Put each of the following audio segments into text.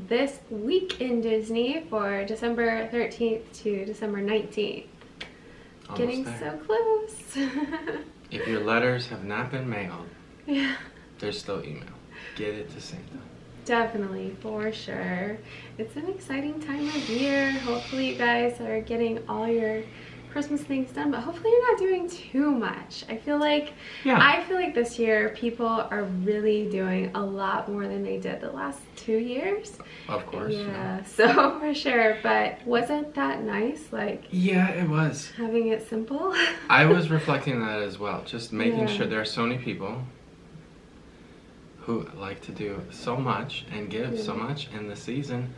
this week in Disney for December 13th to December 19th. Almost Getting there. so close. If your letters have not been mailed, Yeah. there's still email. Get it to Santa. Definitely, for sure. It's an exciting time of year. Hopefully you guys are getting all your Christmas things done, but hopefully you're not doing too much. I feel like this year people are really doing a lot more than they did the last 2 years. Of course. Yeah, so for sure. But wasn't that nice? Like, Yeah, it was. having it simple? I was reflecting on that as well. Just making Yeah. sure there are so many people who like to do so much and give so much in the season.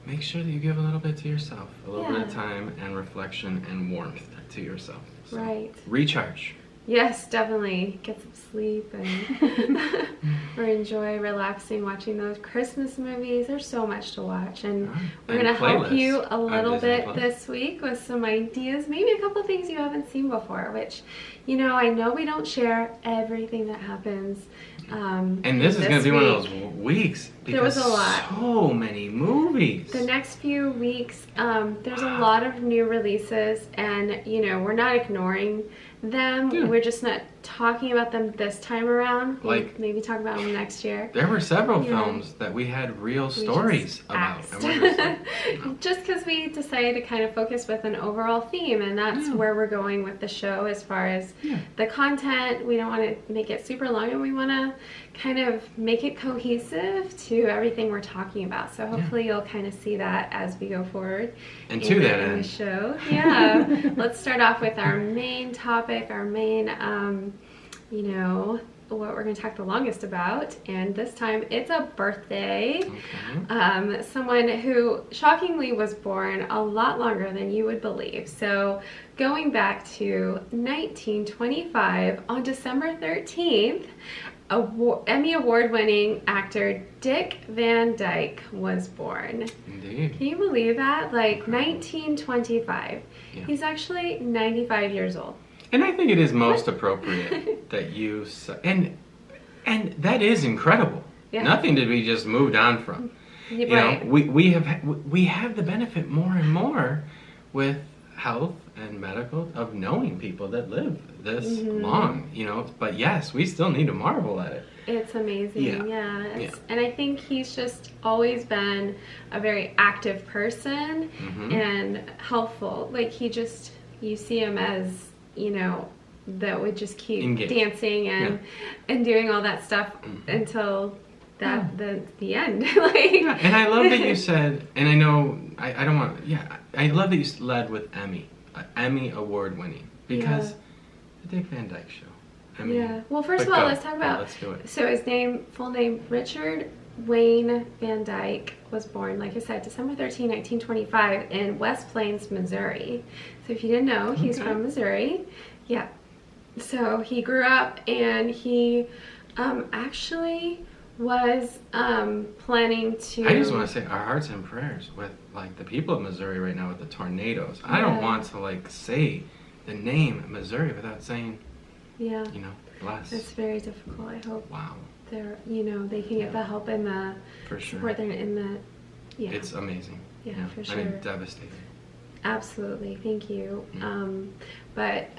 Make sure that you give a little bit to yourself, a little bit of time and reflection and warmth to yourself. So, Right. recharge. Yes, definitely. Get some sleep and or enjoy relaxing watching those Christmas movies. There's so much to watch, and we're going to help you a little bit this week with some ideas, maybe a couple things you haven't seen before, which, you know, I know we don't share everything that happens. And this is going to be one of those weeks because there was a lot. So many movies. The next few weeks, there's a lot of new releases, and you know, we're not ignoring them. Yeah. We're just not talking about them this time around. We'll Like, maybe talk about them next year. There were several films that we had real stories about. And we're just like, no. Just because we decided to kind of focus with an overall theme, and that's where we're going with the show as far as the content. We don't want to make it super long, and we want to kind of make it cohesive to everything we're talking about. So hopefully you'll kind of see that as we go forward And to that in end, the show. Yeah. Let's start off with our main topic, our main, you know, what we're going to talk the longest about, and this time it's a birthday. okay. Someone who shockingly was born a lot longer than you would believe. So going back to 1925, on December 13th, Emmy Award-winning actor Dick Van Dyke was born. Indeed. Can you believe that? Like, 1925. Yeah. He's actually 95 years old. And I think it is most appropriate that you and that is incredible. Yeah. Nothing did we just moved on from. You know, we have the benefit more and more with health and medical of knowing people that live this long, you know, but yes, we still need to marvel at it. It's amazing, and I think he's just always been a very active person and helpful. Like, you see him as, you know, that would just keep dancing and doing all that stuff until the end. Like, and I love that you said, and I know I don't want, I love that you led with Emmy Award-winning, because the Dick Van Dyke Show. I mean, well, first of all, let's talk about, let's do it. So his full name, Richard Wayne Van Dyke, was born, like I said, December 13, 1925 in West Plains, Missouri. So if you didn't know, he's from Missouri. Yeah. So he grew up, and he actually was planning to... I just want to say our hearts and prayers with, like, the people of Missouri right now with the tornadoes. I don't want to, like, say the name Missouri without saying, you know, bless. It's very difficult. I hope they're, you know, they can get the help and the support there in the... It's amazing. Yeah, for sure. I mean, devastating. Absolutely. Thank you. But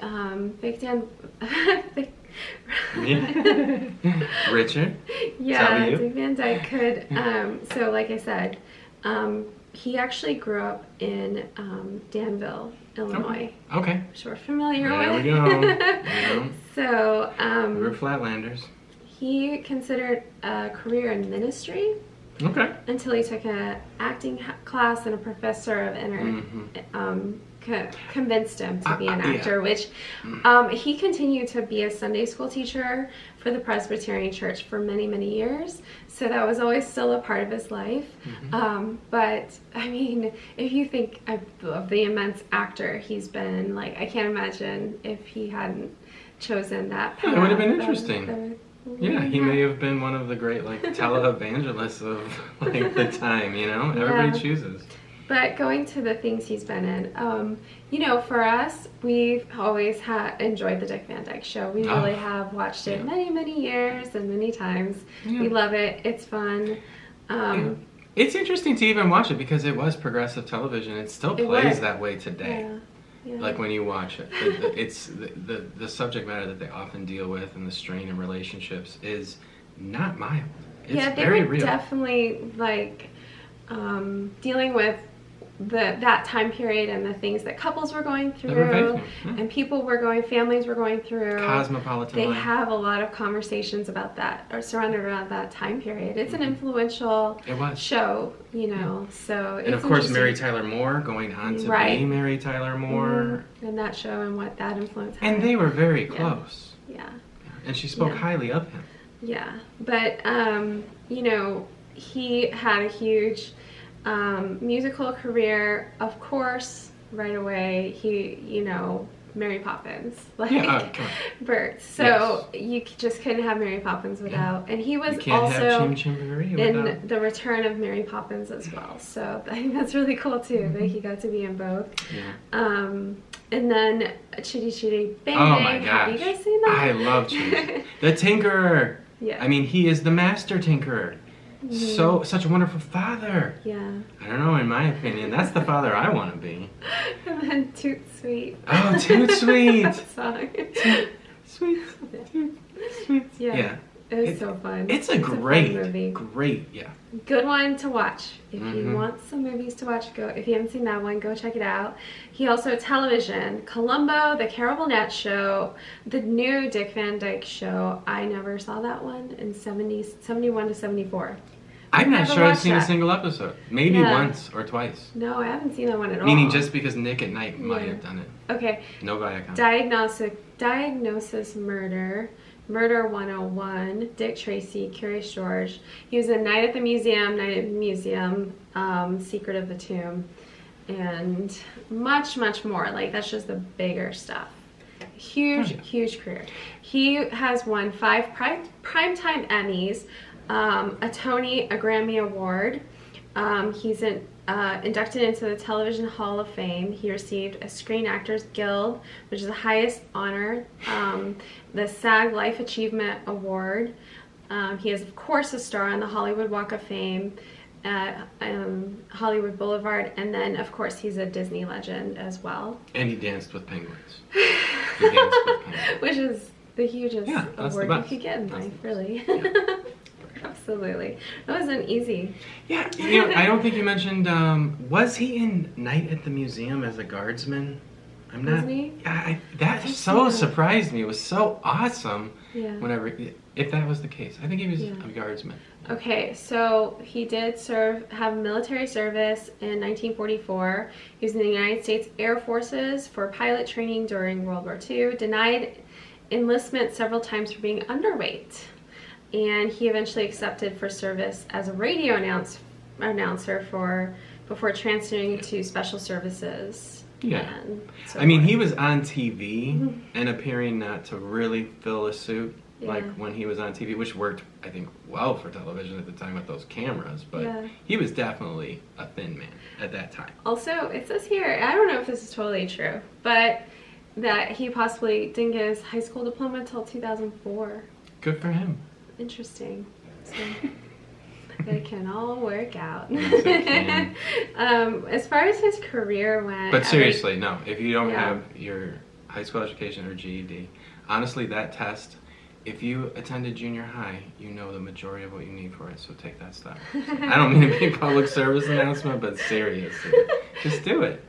Richard? Yeah, Dick Van Dyke could, so like I said, he actually grew up in Danville, Illinois. Okay. Which we're familiar with. with. There we go. So, we're Flatlanders. He considered a career in ministry. Okay. Until he took an acting class, and a professor of convinced him to be an actor, which he continued to be a Sunday school teacher for the Presbyterian Church for many, many years. So that was always still a part of his life. But I mean, if you think of the immense actor he's been, like, I can't imagine if he hadn't chosen that path. It would have been interesting. Yeah, he may have been one of the great, like, televangelists of, like, the time, you know? Everybody chooses. But going to the things he's been in, you know, for us, we've always enjoyed the Dick Van Dyke Show. We really have watched it many, many years and many times. We love it. It's fun. It's interesting to even watch it because it was progressive television. It still plays that way today. Yeah. Like when you watch it, it's the subject matter that they often deal with and the strain in relationships is not mild. It's they were real. Definitely like dealing with that time period and the things that couples were going through and families were going through. Cosmopolitan. They have a lot of conversations about that or surrounded around that time period. It's an influential show, you know. So and of course Mary Tyler Moore going on to be Mary Tyler Moore. And that show and what that influence had. And they were very close. Yeah. And she spoke highly of him. Yeah. But you know, he had a huge musical career, of course, right away. Mary Poppins, like Bert. So you just couldn't have Mary Poppins without. And he was also in The Return of Mary Poppins as well. So I think that's really cool too that he got to be in both. Yeah. And then Chitty Chitty Bang Bang. Oh my gosh! Have you guys seen that? I love Chitty. The Tinkerer. Yeah. I mean, he is the master tinkerer. Such a wonderful father. Yeah. I don't know, in my opinion, that's the father I want to be. And then Toot Sweet. Oh, Toot Sweet. That song. Toot Sweet. Toot Sweet. Yeah. It was so fun. It's a great movie. Good one to watch. If you want some movies to watch, go. If you haven't seen that one, go check it out. He also television, Columbo, The Carol Burnett Show, the new Dick Van Dyke Show. I never saw that one in 71 to 74. I'm not sure I've seen a single episode. Maybe once or twice. No, I haven't seen that one at all. Meaning just because Nick at Night might have done it. Okay. No Viacom. Diagnosis Murder. Murder 101, Dick Tracy, Curious George. He was in Night at the Museum, Secret of the Tomb, and much, much more. Like, that's just the bigger stuff. Huge career. He has won 5 primetime Emmys, a Tony, a Grammy Award. He's inducted into the Television Hall of Fame. He received a Screen Actors Guild, which is the highest honor, the SAG Life Achievement Award. He is, of course, a star on the Hollywood Walk of Fame at Hollywood Boulevard, and then, of course, he's a Disney legend as well. And he danced with penguins. Which is the hugest award you could get in life, really. Yeah. Absolutely. That wasn't easy. Yeah, I don't think you mentioned, was he in Night at the Museum as a guardsman? I'm not. Wasn't he? That so surprised me. It was so awesome. Yeah. If that was the case. I think he was a guardsman. Okay, so he did have military service in 1944. He was in the United States Air Forces for pilot training during World War II. Denied enlistment several times for being underweight. And he eventually accepted for service as a radio announcer before transferring to special services. Yeah. He was on TV and appearing not to really fill a suit like when he was on TV, which worked, I think, well for television at the time with those cameras. But he was definitely a thin man at that time. Also, it says here, I don't know if this is totally true, but that he possibly didn't get his high school diploma until 2004. Good for him. Interesting. So it can all work out. Yes, as far as his career went. But seriously, no. If you don't have your high school education or GED, honestly, that test, if you attended junior high, you know the majority of what you need for it. So take that stuff. I don't mean to be a public service announcement, but seriously, just do it.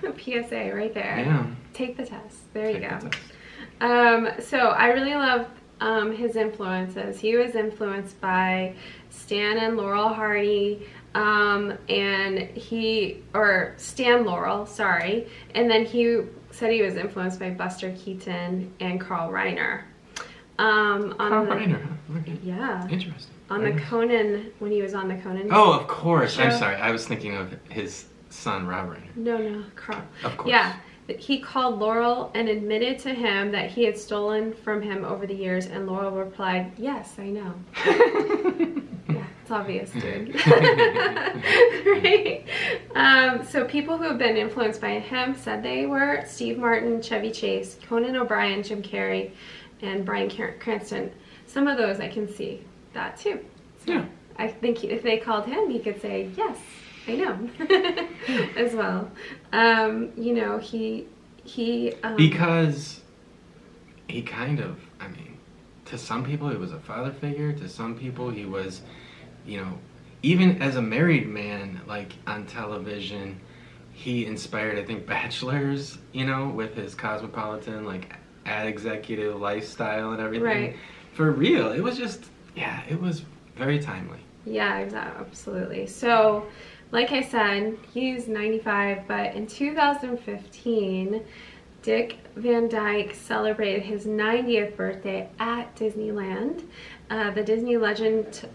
A PSA right there. Yeah. Take the test. There you go. So I really love his influences. He was influenced by Stan and Laurel Hardy, Stan Laurel, sorry, and then he said he was influenced by Buster Keaton and Carl Reiner. Carl Reiner, huh? Okay. Yeah. Interesting. On the Conan, when he was on the Conan. Oh, of course. Show. I'm sorry. I was thinking of his son, Rob Reiner. No, Carl. Of course. Yeah. He called Laurel and admitted to him that he had stolen from him over the years, and Laurel replied, "Yes, I know." Yeah, it's obvious, dude. Right? So people who have been influenced by him said they were Steve Martin, Chevy Chase, Conan O'Brien, Jim Carrey, and Bryan Cranston. Some of those I can see that too. So, yeah. I think if they called him, he could say, yes, I know, as well. You know, because he kind of, I mean, to some people he was a father figure, to some people he was, you know, even as a married man, like on television, he inspired, I think, bachelors, you know, with his cosmopolitan, like, ad executive lifestyle and everything. Right. For real. It was just, yeah, it was very timely. Yeah, exactly, absolutely. So, like I said, he's 95, but in 2015, Dick Van Dyke celebrated his 90th birthday at Disneyland. The Disney legend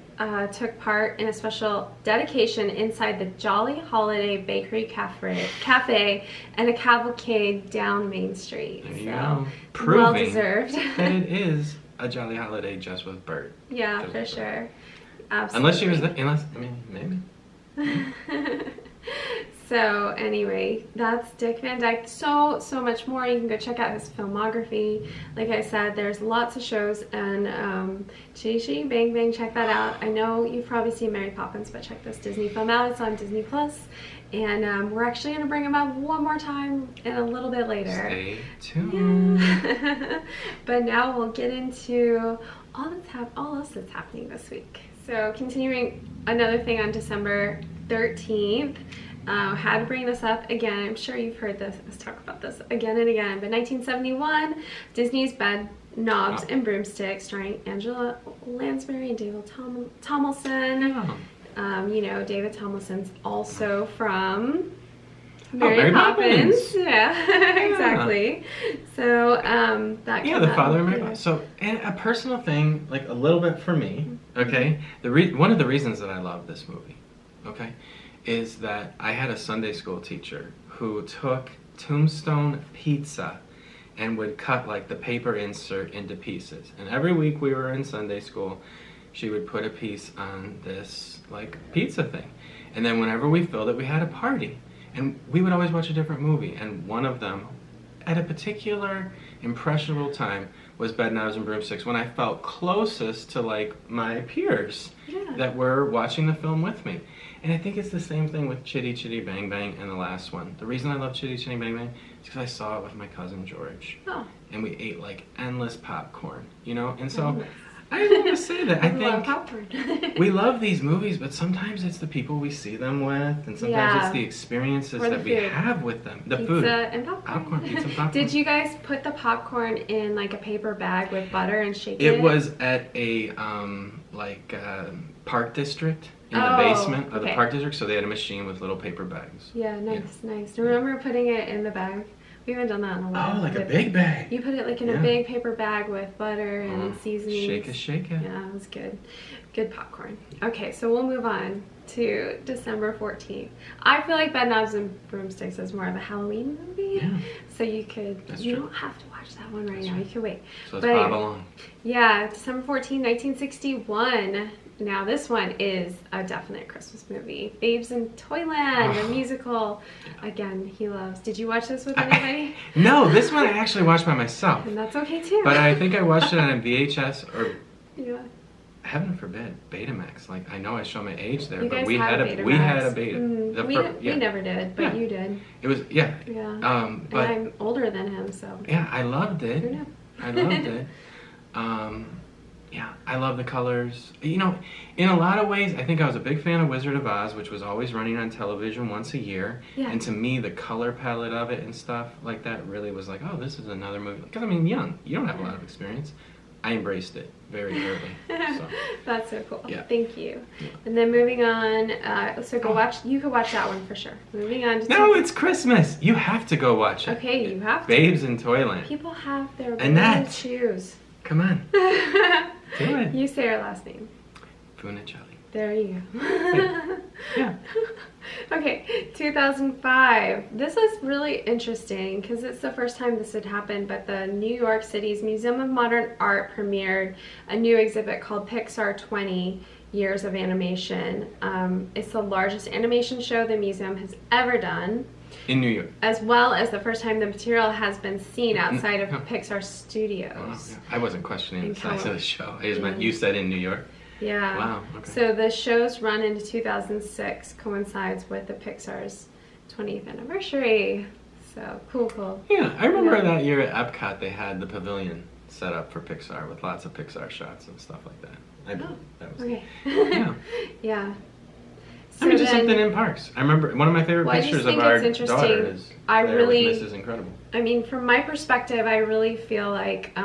took part in a special dedication inside the Jolly Holiday Bakery Cafe and a cavalcade down Main Street. There you go. Proving well deserved. that it is a Jolly Holiday just with Bert. Yeah, just for sure. Absolutely. Unless she was, I mean, maybe. So anyway, that's Dick Van Dyke. So much more. You can go check out his filmography. Like I said, there's lots of shows, and Chitty Chitty Bang Bang, check that out. I know you've probably seen Mary Poppins, but check this Disney film out. It's on Disney Plus, and we're actually going to bring him up one more time in a little bit later. Stay tuned. Yeah. But now we'll get into all else that's happening this week. So continuing, another thing on December 13th. Had to bring this up again. I'm sure you've heard us talk about this again and again. But 1971, Disney's Bedknobs and Broomsticks, starring Angela Lansbury and David Tomlinson. You know, David Tomlinson's also from Mary Poppins. Yeah, exactly. So that. Yeah, the father of Mary Poppins. So, and a personal thing, like a little bit for me. Okay, one of the reasons that I love this movie, okay, is that I had a Sunday school teacher who took Tombstone pizza and would cut like the paper insert into pieces. And every week we were in Sunday school, she would put a piece on this like pizza thing. And then whenever we filled it, we had a party. And we would always watch a different movie. And one of them, at a particular impressionable time, was Bedknobs and Broomsticks, when I felt closest to like my peers that were watching the film with me. And I think it's the same thing with Chitty Chitty Bang Bang and the last one. The reason I love Chitty Chitty Bang Bang is because I saw it with my cousin George. Oh. And we ate like endless popcorn, you know? And so I want to say that I think popcorn. we love these movies, but sometimes it's the people we see them with, and sometimes it's the experiences that we have with them. The pizza food. And popcorn. Pizza and popcorn. Did you guys put the popcorn in like a paper bag with butter and shake it? It was at a park district. In the basement of the park district, so they had a machine with little paper bags. Yeah, nice. Remember putting it in the bag? We haven't done that in a while. Oh, like a big bag. You put it like in a big paper bag with butter and seasonings. Shake it. Yeah, it was good. Good popcorn. Okay, so we'll move on to December 14th. I feel like Bedknobs and Broomsticks is more of a Halloween movie. Yeah. So you don't have to watch that one right now. You can wait. So let's bob along. Yeah, December 14th, 1961. Now this one is a definite Christmas movie. Babes in Toyland, a musical. Again, he loves. Did you watch this with anybody? No, this one I actually watched by myself. And that's okay too. But I think I watched it on a VHS or heaven forbid, Betamax. Like I know I show my age there, but we had a Beta. We never did, but you did. It was Yeah. But and I'm older than him, so. Yeah, I loved it. Who knew? I loved it. Yeah, I love the colors. You know, in a lot of ways, I think I was a big fan of Wizard of Oz, which was always running on television once a year. Yeah. And to me, the color palette of it and stuff like that really was like, oh, this is another movie. Because, I mean, young. You don't have a lot of experience. I embraced it very early. So. That's so cool. Yeah. Thank you. Yeah. And then moving on, so watch. You could watch that one for sure. Moving on to. No, it's Christmas. You have to go watch it. Okay, you have to. Babes in Toyland. People have their Annette. Choose. Come on. Do it. You say her last name. Funicello. There you go. Yeah. Okay, 2005. This is really interesting because it's the first time this had happened, but the New York City's Museum of Modern Art premiered a new exhibit called Pixar 20 Years of Animation. It's the largest animation show the museum has ever done. In New York. As well as the first time the material has been seen outside of Pixar Studios. Oh, yeah. I wasn't questioning the size of the show. I just meant you said in New York. Yeah. Wow. Okay. So the show's run into 2006 coincides with the Pixar's 20th anniversary. So cool. Yeah, I remember that year at Epcot they had the pavilion set up for Pixar with lots of Pixar shots and stuff like that. I believe that was okay. Yeah. Yeah. So just something in parks. I remember one of my favorite pictures of our daughter is there with Mrs. Incredible. I mean, from my perspective, I really feel like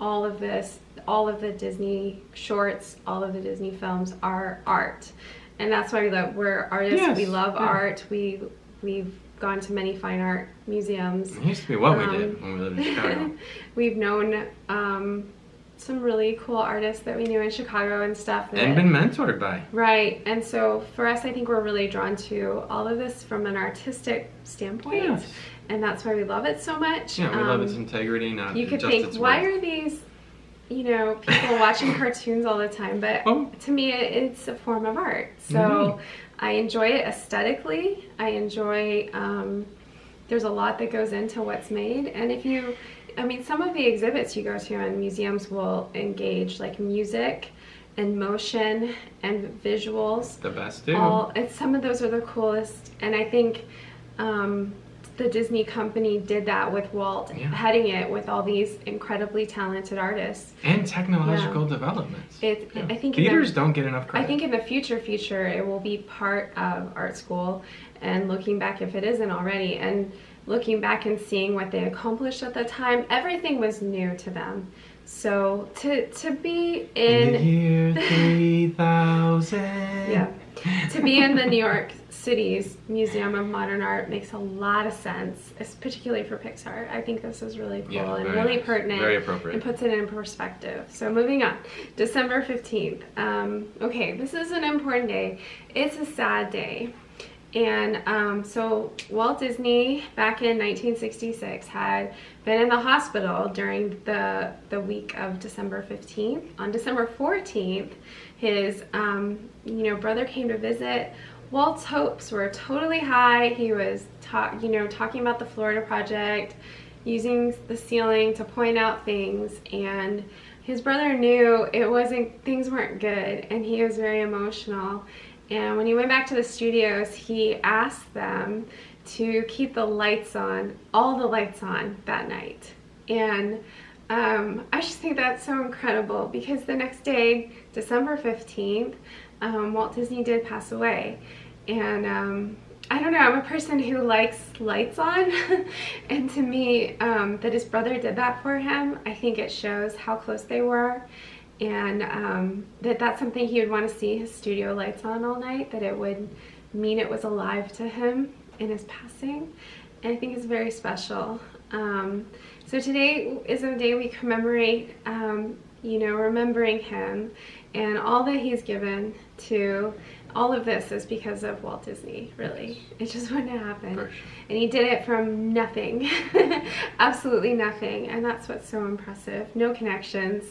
all of the Disney shorts, all of the Disney films are art, and that's why we're artists. Yes. We love art. We've gone to many fine art museums. It used to be what we did when we lived in Chicago. We've known some really cool artists that we knew in Chicago and stuff. And been mentored by. Right. And so for us, I think we're really drawn to all of this from an artistic standpoint. Yes. And that's why we love it so much. Yeah, we love its integrity, not you could just think, its why worth. are these, people watching cartoons all the time? But to me, it's a form of art. So I enjoy it aesthetically. I enjoy, there's a lot that goes into what's made. And some of the exhibits you go to in museums will engage like music and motion and visuals. The best do. And some of those are the coolest. And I think the Disney company did that with Walt, heading it with all these incredibly talented artists. And technological developments. I think theaters don't get enough credit. I think in the future, it will be part of art school, and looking back, if it isn't already, and looking back and seeing what they accomplished at the time, everything was new to them. So to be in the year 3000. To be in the New York City's Museum of Modern Art makes a lot of sense, particularly for Pixar. I think this is really cool and really pertinent. Very appropriate. And puts it in perspective. So moving on, December 15th. Okay, this is an important day. It's a sad day. And so Walt Disney, back in 1966, had been in the hospital during the week of December 15th. On December 14th, his brother came to visit. Walt's hopes were totally high. He was talking about the Florida Project, using the ceiling to point out things, and his brother knew things weren't good, and he was very emotional. And when he went back to the studios, he asked them to keep the lights on, all the lights on that night. And I just think that's so incredible, because the next day, December 15th, Walt Disney did pass away. And I don't know, I'm a person who likes lights on. And to me, that his brother did that for him, I think it shows how close they were. And that's something he would want to see, his studio lights on all night, that it would mean it was alive to him in his passing. And I think it's very special. So today is a day we commemorate, remembering him and all that he's given to. All of this is because of Walt Disney, really. It just wouldn't have happened. For sure. And he did it from nothing, absolutely nothing. And that's what's so impressive. No connections,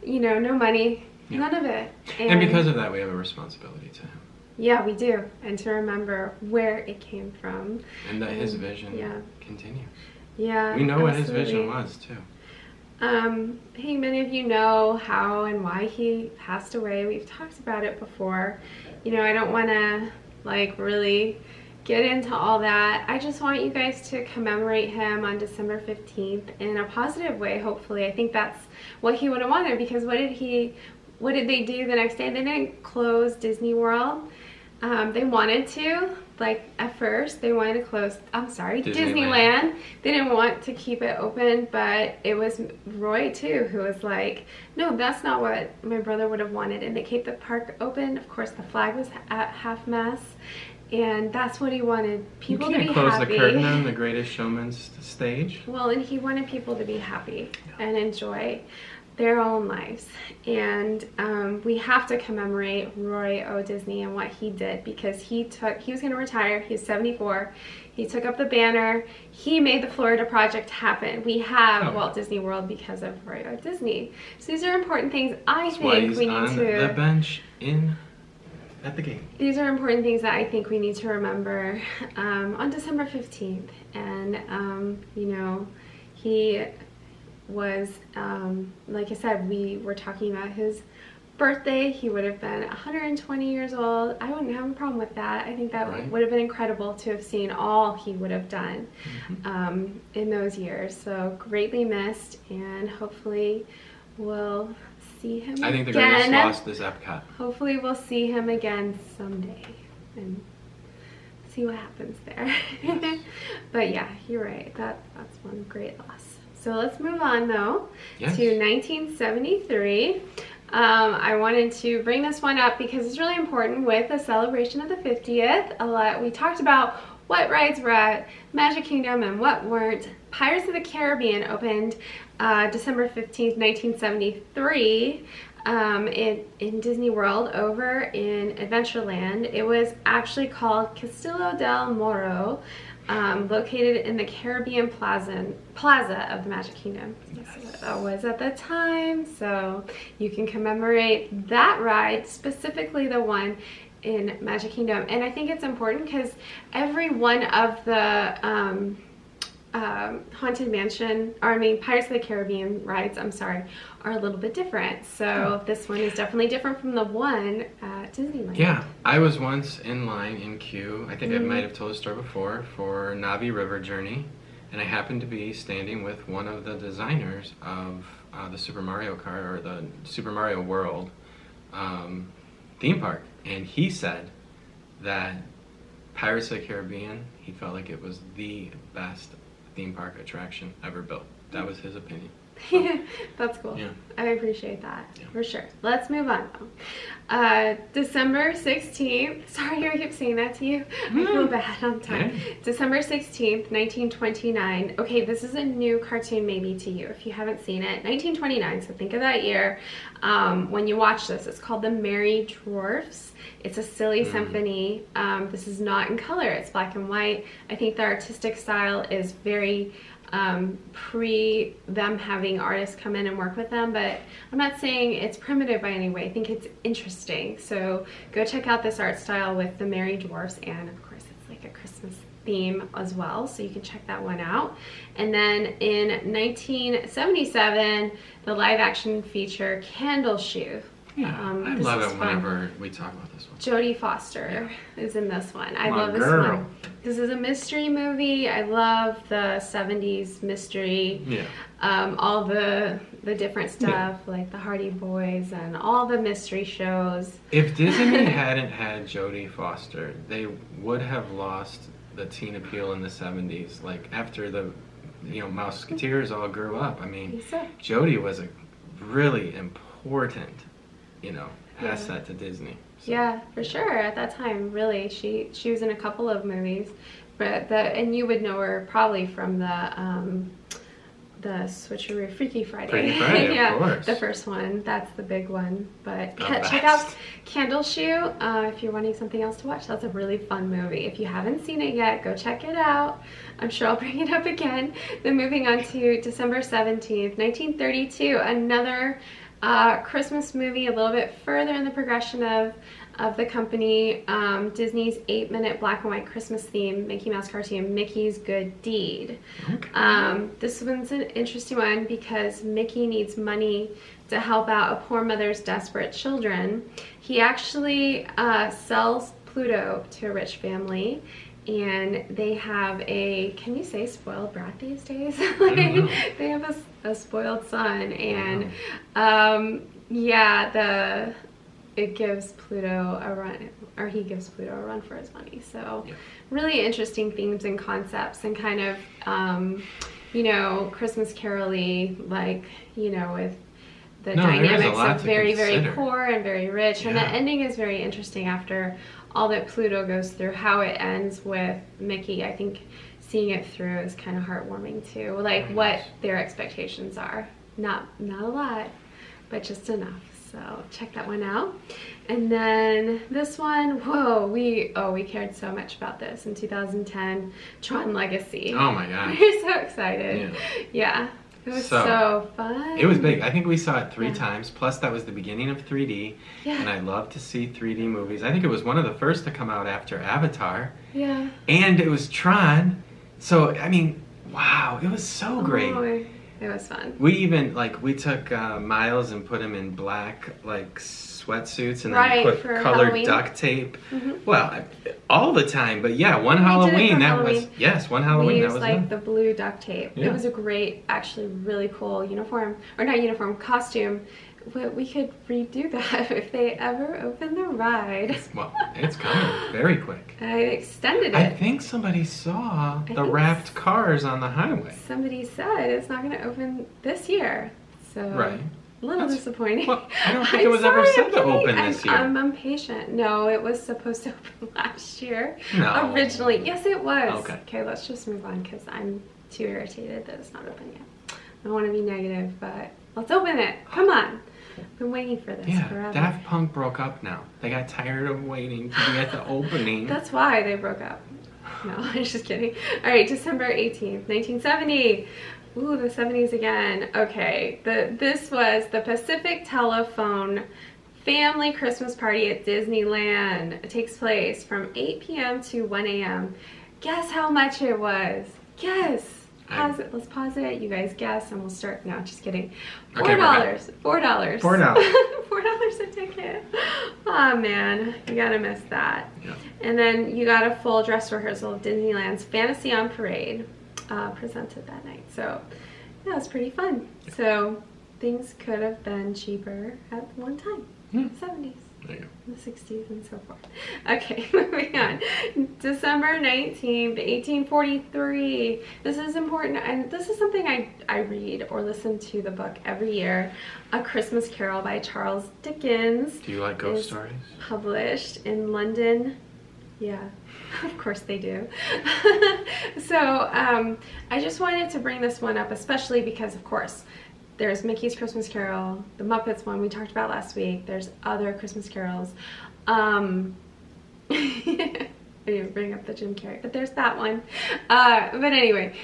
no money, none of it. And because of that, we have a responsibility to him. Yeah, we do. And to remember where it came from. And that his vision continues. Yeah, we know what his vision was, too. Hey, many of you know how and why he passed away. We've talked about it before. I don't want to really get into all that. I just want you guys to commemorate him on December 15th in a positive way, hopefully. I think that's what he would have wanted, because what did they do the next day? They didn't close Disney World. They wanted to, at first, they wanted to close, Disneyland. They didn't want to keep it open, but it was Roy, too, who was like, no, that's not what my brother would have wanted. And they kept the park open. Of course, the flag was at half-mast, and that's what he wanted, people to be happy. You can't close the curtain on the Greatest Showman's stage. Well, and he wanted people to be happy and enjoy their own lives. And we have to commemorate Roy O. Disney and what he did, because he was going to retire. He was 74. He took up the banner. He made the Florida Project happen. We have Walt Disney World because of Roy O. Disney. So these are important things That's why he's on the bench at the game. These are important things that I think we need to remember on December 15th. And, he was, like I said, we were talking about his birthday, he would have been 120 years old. I wouldn't have a problem with that. I think that would have been incredible to have seen all he would have done in those years. So greatly missed, and hopefully we'll see him again. I think the greatest loss is Epcot. Hopefully we'll see him again someday and see what happens there. Yes. But yeah, you're right. That's one great loss. So let's move on though to 1973. I wanted to bring this one up because it's really important with the celebration of the 50th. We talked about what rides were at Magic Kingdom and what weren't. Pirates of the Caribbean opened December 15th, 1973 in Disney World over in Adventureland. It was actually called Castillo del Moro, located in the Caribbean Plaza of the Magic Kingdom. That's what that was at the time, so you can commemorate that ride, specifically the one in Magic Kingdom. And I think it's important because every one of the Haunted Mansion, or I mean Pirates of the Caribbean rides, are a little bit different. So this one is definitely different from the one at Disneyland. Yeah, I was once in line in queue, I think I might have told the story before, for Navi River Journey, and I happened to be standing with one of the designers of the Super Mario Kart, or the Super Mario World theme park, and he said that Pirates of the Caribbean, he felt like it was the best theme park attraction ever built. That was his opinion. That's cool. Yeah. I appreciate that for sure. Let's move on though. December 16th. Sorry, I keep saying that to you. I feel bad on time. Yeah. December 16th, 1929. Okay, this is a new cartoon maybe to you if you haven't seen it. 1929, so think of that year. When you watch this, it's called the Merry Dwarfs. It's a silly symphony. This is not in color, it's black and white. I think the artistic style is very pre them having artists come in and work with them, but I'm not saying it's primitive by any way. I think it's interesting. So go check out this art style with the Merry Dwarfs, and of course it's like a Christmas theme as well, so you can check that one out. And then in 1977, the live action feature Candleshoe. Yeah, I love it whenever we talk about this one. Jodie Foster is in this one. I love this one. This is a mystery movie. I love the 70s mystery. Yeah. All the different stuff, like the Hardy Boys and all the mystery shows. If Disney hadn't had Jodie Foster, they would have lost the teen appeal in the 70s. Like after the Mouseketeers all grew up. I mean, Jodie was a really important asset to Disney. So. Yeah, for sure. At that time, really, she was in a couple of movies, but and you would know her probably from the Switcheroo Freaky Friday. Freaky Friday, yeah, of course. The first one. That's the big one. But check out Candleshoe if you're wanting something else to watch. That's a really fun movie. If you haven't seen it yet, go check it out. I'm sure I'll bring it up again. Then moving on to December 17th, 1932, another Christmas movie, a little bit further in the progression of the company. Disney's 8-minute black and white Christmas theme Mickey Mouse cartoon, Mickey's Good Deed. Okay. This one's an interesting one because Mickey needs money to help out a poor mother's desperate children. He actually sells Pluto to a rich family, and they have a, can you say spoiled brat these days? They have a spoiled son, and it gives Pluto a run, or he gives Pluto a run for his money. So really interesting themes and concepts, and kind of Christmas Carol-y, like with the dynamics of very, very poor and very rich. And the ending is very interesting after all that Pluto goes through. How it ends with Mickey, I think seeing it through is kind of heartwarming too. Like what their expectations are. Not a lot, but just enough. So check that one out. And then this one, we cared so much about this in 2010, Tron Legacy. Oh my gosh. We're so excited. Yeah. It was so fun. It was big. I think we saw it 3 times. Plus, that was the beginning of 3D. Yeah. And I love to see 3D movies. I think it was one of the first to come out after Avatar. Yeah. And it was Tron. So, I mean, wow. It was so great. It was fun. We even, we took Miles and put him in black, sweatsuits and then put colored Halloween. duct tape. Well, all the time, but yeah, one Halloween, that was, yes, one Halloween, that was We used, the blue duct tape. Yeah. It was a great, actually really cool costume. We could redo that if they ever open the ride. Well, it's coming very quick. I extended it. I think somebody saw the wrapped cars on the highway. Somebody said it's not going to open this year. So right. A little disappointing. Well, I don't think it was ever said to open this year. I'm impatient. No, it was supposed to open last year. No. Originally. Yes, it was. Okay. Okay, let's just move on because I'm too irritated that it's not open yet. I don't want to be negative, but let's open it. Come on. I've been waiting for this forever. Daft Punk broke up now. They got tired of waiting to be at the opening. That's why they broke up. No, I'm just kidding. All right, December 18th, 1970. Ooh, the 70s again. Okay, this was the Pacific Telephone Family Christmas Party at Disneyland. It takes place from 8 p.m. to 1 a.m. Guess how much it was? Guess. Pause it. Let's pause it. You guys guess, and we'll start. No, just kidding. $4. Okay, $4. $4 a ticket. Oh man, you gotta miss that. Yeah. And then you got a full dress rehearsal of Disneyland's Fantasy on Parade presented that night. So yeah, it was pretty fun. Yeah. So things could have been cheaper at one time. In the 70s. There you go. The 60s and so forth. Okay, moving on. December 19th, 1843. This is important, and this is something I read or listen to the book every year. A Christmas Carol by Charles Dickens. Do you like ghost stories? Published in London. Yeah, of course they do. So I just wanted to bring this one up, especially because, of course, there's Mickey's Christmas Carol, the Muppets one we talked about last week. There's other Christmas carols. I didn't bring up the Jim Carrey, but there's that one. But anyway,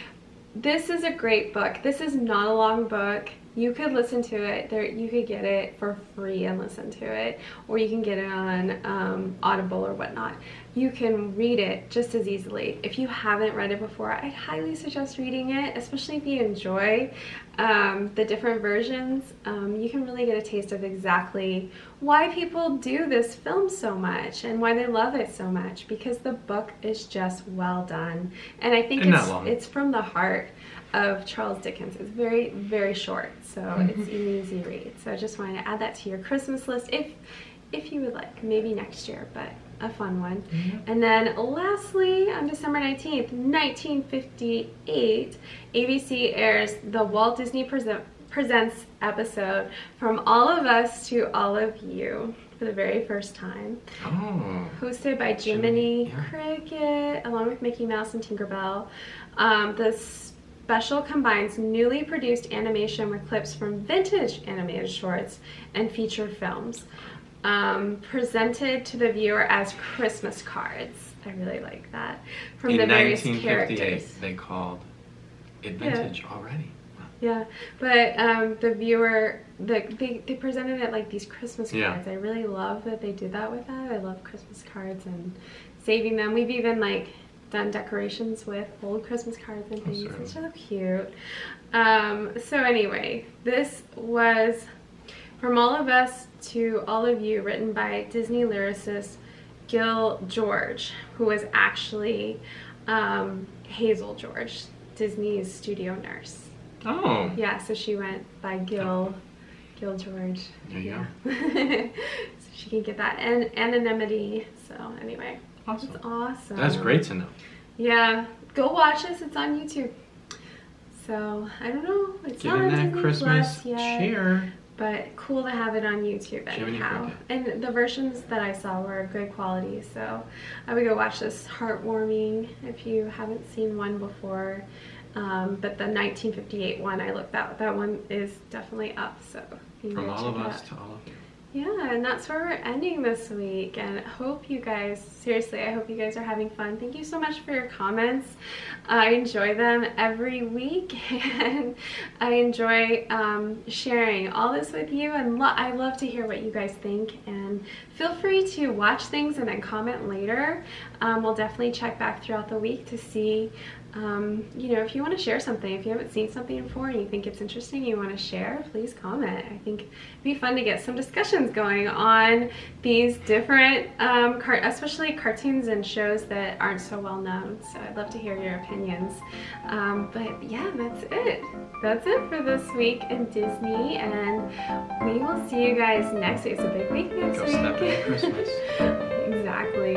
this is a great book. This is not a long book. You could listen to it. You could get it for free and listen to it, or you can get it on Audible or whatnot. You can read it just as easily. If you haven't read it before, I'd highly suggest reading it, especially if you enjoy the different versions. You can really get a taste of exactly why people do this film so much and why they love it so much, because the book is just well done. And I think it's from the heart of Charles Dickens. It's very, very short, so it's an easy read. So I just wanted to add that to your Christmas list if you would like, maybe next year, but a fun one. And then lastly, on December 19th, 1958, ABC airs the Walt Disney Presents episode From All of Us to All of You for the very first time. Oh. Hosted by Jiminy Cricket, along with Mickey Mouse and Tinkerbell. The special combines newly produced animation with clips from vintage animated shorts and feature films. Presented to the viewer as Christmas cards. I really like that. From the various characters. In 1958, they called it vintage already. Wow. Yeah, but the viewer, they presented it like these Christmas cards. I really love that they did that with that. I love Christmas cards and saving them. We've even done decorations with old Christmas cards and things. It's so cute. So anyway, this was From All of Us to All of You, written by Disney lyricist Gil George, who was actually Hazel George, Disney's studio nurse. Oh. Yeah, so she went by Gil George. There you go. So she can get that anonymity. So anyway, awesome. It's awesome. That's great to know. Yeah, go watch this. It's on YouTube. So I don't know. It's not on Disney Plus yet. Cheer. But cool to have it on YouTube anyhow. And the versions that I saw were good quality, so I would go watch this. Heartwarming if you haven't seen one before. But the 1958 one, I looked at, that one is definitely up, so you From All of Us to All of You. Yeah, and that's where we're ending this week, and I hope you guys, seriously, I hope you guys are having fun. Thank you so much for your comments. I enjoy them every week, and I enjoy sharing all this with you, and I love to hear what you guys think, and feel free to watch things and then comment later. We'll definitely check back throughout the week to see you know, if you want to share something, if you haven't seen something before and you think it's interesting, you want to share, please comment. I think it'd be fun to get some discussions going on these different, especially cartoons and shows that aren't so well known. So I'd love to hear your opinions. But yeah, that's it. That's it for this week in Disney, and we will see you guys next week. It's a big week next week. Go step into Christmas. Exactly.